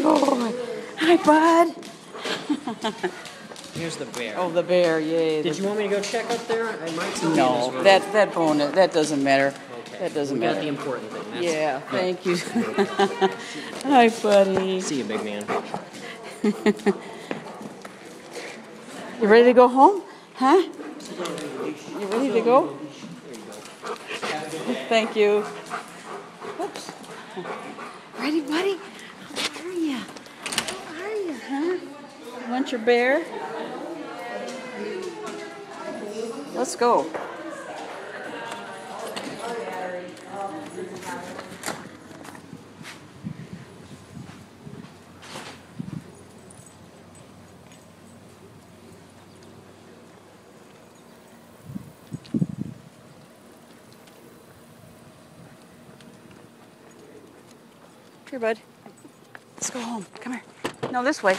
boy. Hi, bud. Here's the bear. Oh, the bear, yay. Did you want me to go check up there? I might still be in this No, room. that bone, that doesn't matter. Okay. That doesn't We got matter. the important thing. That's Yeah, good. thank you. Hi, buddy. See you, big man. You ready to go home? Huh? You ready to go? Thank you. Whoops. Ready, buddy? How are you? How are you, huh? You want your bear? Let's go. Here, bud. Let's go home. Come here. No, this way.